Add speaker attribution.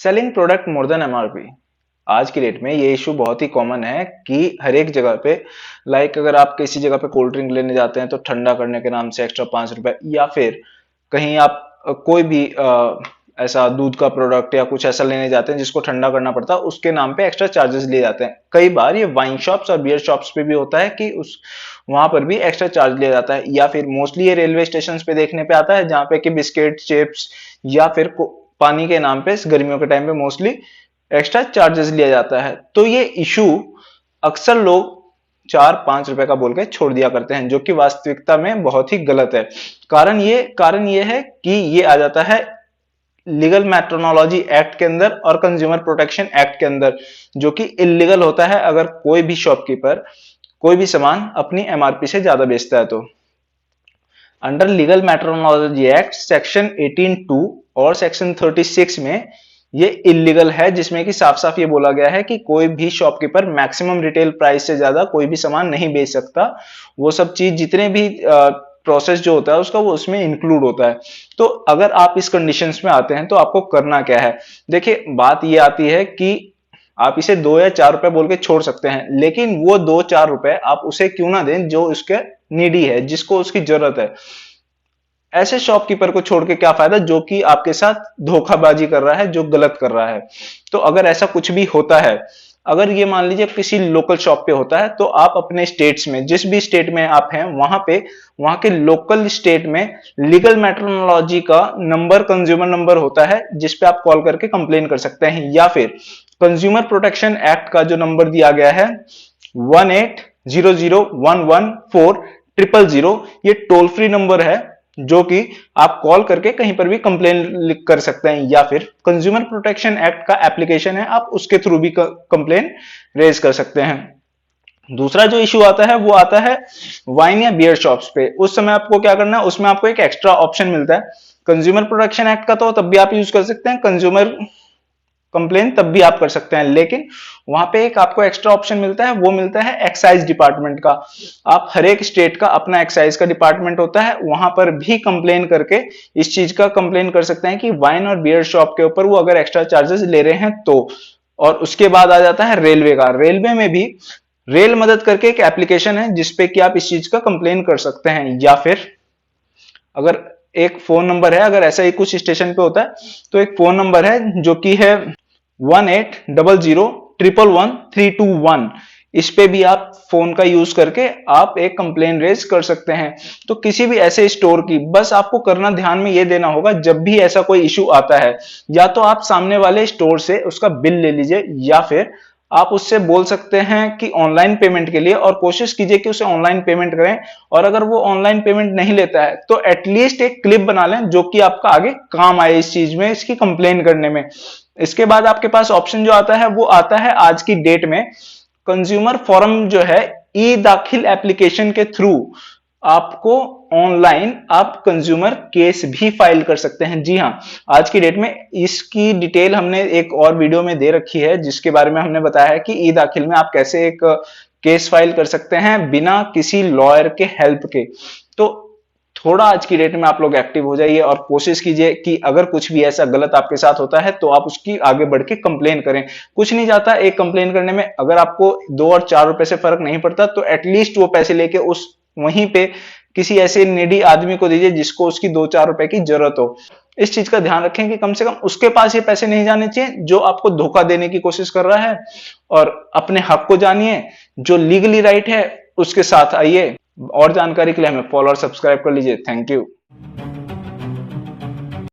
Speaker 1: Selling product more than MRP. आज की date में ये इशू बहुत ही कॉमन है कि हर एक जगह पे अगर आप किसी जगह पे कोल्ड ड्रिंक लेने जाते हैं तो ठंडा करने के नाम से एक्स्ट्रा 5 रुपए, या फिर कहीं आप कोई भी ऐसा दूध का प्रोडक्ट या कुछ ऐसा लेने जाते हैं जिसको ठंडा करना पड़ता है, उसके नाम पे एक्स्ट्रा चार्जेस लिए जाते हैं। कई बार ये वाइन शॉप्स और बियर शॉप्स पे भी होता है कि उस वहां पर भी एक्स्ट्रा चार्ज लिया जाता है, या फिर मोस्टली ये रेलवे स्टेशन पे देखने पे आता है जहां पे कि बिस्किट, चिप्स या फिर पानी के नाम पे गर्मियों के टाइम पे मोस्टली एक्स्ट्रा चार्जेस लिया जाता है। तो ये इशू अक्सर लोग 4-5 रुपए का बोल के छोड़ दिया करते हैं, जो कि वास्तविकता में बहुत ही गलत है। कारण ये है कि ये आ जाता है लीगल मेट्रोनोलॉजी एक्ट के अंदर और कंज्यूमर प्रोटेक्शन एक्ट के अंदर, जो कि इलीगल होता है अगर कोई भी शॉपकीपर कोई भी सामान अपनी एमआरपी से ज्यादा बेचता है। तो अंडर लीगल मेट्रोनोलॉजी एक्ट सेक्शन 18(2) और सेक्शन 36 में ये इलीगल है, जिसमें कि साफ साफ ये बोला गया है कि कोई भी शॉपकीपर मैक्सिमम रिटेल प्राइस से ज्यादा कोई भी सामान नहीं बेच सकता। वो सब चीज जितने भी प्रोसेस जो होता है उसका वो उसमें इंक्लूड होता है। तो अगर आप इस कंडीशंस में आते हैं तो आपको करना क्या है? देखिए, बात ये आती है कि आप इसे 2 या 4 रुपए बोल के छोड़ सकते हैं, लेकिन वो 2-4 रुपए आप उसे क्यों ना दें जो उसके नीडी है, जिसको उसकी जरूरत है। ऐसे शॉपकीपर को छोड़ के क्या फायदा जो कि आपके साथ धोखाबाजी कर रहा है, जो गलत कर रहा है। तो अगर ऐसा कुछ भी होता है, अगर ये मान लीजिए किसी लोकल शॉप पे होता है, तो आप अपने स्टेट्स में, जिस भी स्टेट में आप हैं, वहां के लोकल स्टेट में लीगल मेट्रोनोलॉजी का नंबर, कंज्यूमर नंबर होता है, जिसपे आप कॉल करके कंप्लेन कर सकते हैं। या फिर कंज्यूमर प्रोटेक्शन एक्ट का जो नंबर दिया गया है 1800114000, ये टोल फ्री नंबर है, जो कि आप कॉल करके कहीं पर भी कंप्लेन कर सकते हैं। या फिर कंज्यूमर प्रोटेक्शन एक्ट का एप्लीकेशन है, आप उसके थ्रू भी कंप्लेन रेज कर सकते हैं। दूसरा जो इशू आता है वो आता है वाइन या बियर शॉप्स पे। उस समय आपको क्या करना है, उसमें आपको एक एक्स्ट्रा ऑप्शन मिलता है। कंज्यूमर प्रोटेक्शन एक्ट का तो तब भी आप यूज कर सकते हैं, कंज्यूमर कंप्लेन तब भी आप कर सकते हैं, लेकिन वहां पे एक आपको एक्स्ट्रा ऑप्शन मिलता है, वो मिलता है एक्साइज डिपार्टमेंट का। आप हर एक स्टेट का अपना एक्साइज का डिपार्टमेंट होता है, वहां पर भी कंप्लेन करके इस चीज का कंप्लेन कर सकते हैं कि वाइन और बियर शॉप के ऊपर वो अगर एक्स्ट्रा चार्जेस ले रहे हैं तो। और उसके बाद आ जाता है रेलवे का। रेलवे में भी रेल मदद करके एक एप्लीकेशन है जिसपे कि आप इस चीज का कंप्लेन कर सकते हैं। या फिर अगर एक फोन नंबर है, अगर ऐसा ही कुछ स्टेशन पे होता है तो एक फोन नंबर है जो कि है 1800111321। इस पे भी आप फोन का यूज करके आप एक कंप्लेन रेज कर सकते हैं। तो किसी भी ऐसे स्टोर की बस आपको करना ध्यान में ये देना होगा, जब भी ऐसा कोई इशू आता है, या तो आप सामने वाले स्टोर से उसका बिल ले लीजिए, या फिर आप उससे बोल सकते हैं कि ऑनलाइन पेमेंट के लिए, और कोशिश कीजिए कि उसे ऑनलाइन पेमेंट करें। और अगर वो ऑनलाइन पेमेंट नहीं लेता है तो एटलीस्ट एक क्लिप बना लें जो कि आपका आगे काम आए इस चीज में, इसकी कंप्लेन करने में। इसके बाद आपके पास ऑप्शन जो आता है वो आता है आज की डेट में कंज्यूमर फोरम, जो है ई दाखिल एप्लीकेशन के थ्रू आपको ऑनलाइन आप कंज्यूमर केस भी फाइल कर सकते हैं। जी हाँ, आज की डेट में इसकी डिटेल हमने एक और वीडियो में दे रखी है, जिसके बारे में हमने बताया है कि ई दाखिल में आप कैसे एक केस फाइल कर सकते हैं बिना किसी लॉयर के हेल्प के। तो थोड़ा आज की डेट में आप लोग एक्टिव हो जाइए और कोशिश कीजिए कि अगर कुछ भी ऐसा गलत आपके साथ होता है तो आप उसकी आगे बढ़ के कंप्लेन करें। कुछ नहीं जाता एक कंप्लेन करने में, अगर आपको 2 और 4 रुपए से फर्क नहीं पड़ता तो एटलीस्ट वो पैसे लेके उस वहीं पे किसी ऐसे नीडी आदमी को दीजिए जिसको उसकी 2-4 रुपए की जरूरत हो। इस चीज का ध्यान रखें कि कम से कम उसके पास ये पैसे नहीं जाने चाहिए जो आपको धोखा देने की कोशिश कर रहा है। और अपने हक को जानिए, जो लीगली राइट है उसके साथ आइए। और जानकारी के लिए हमें फॉलो और सब्सक्राइब कर लीजिए। Thank you.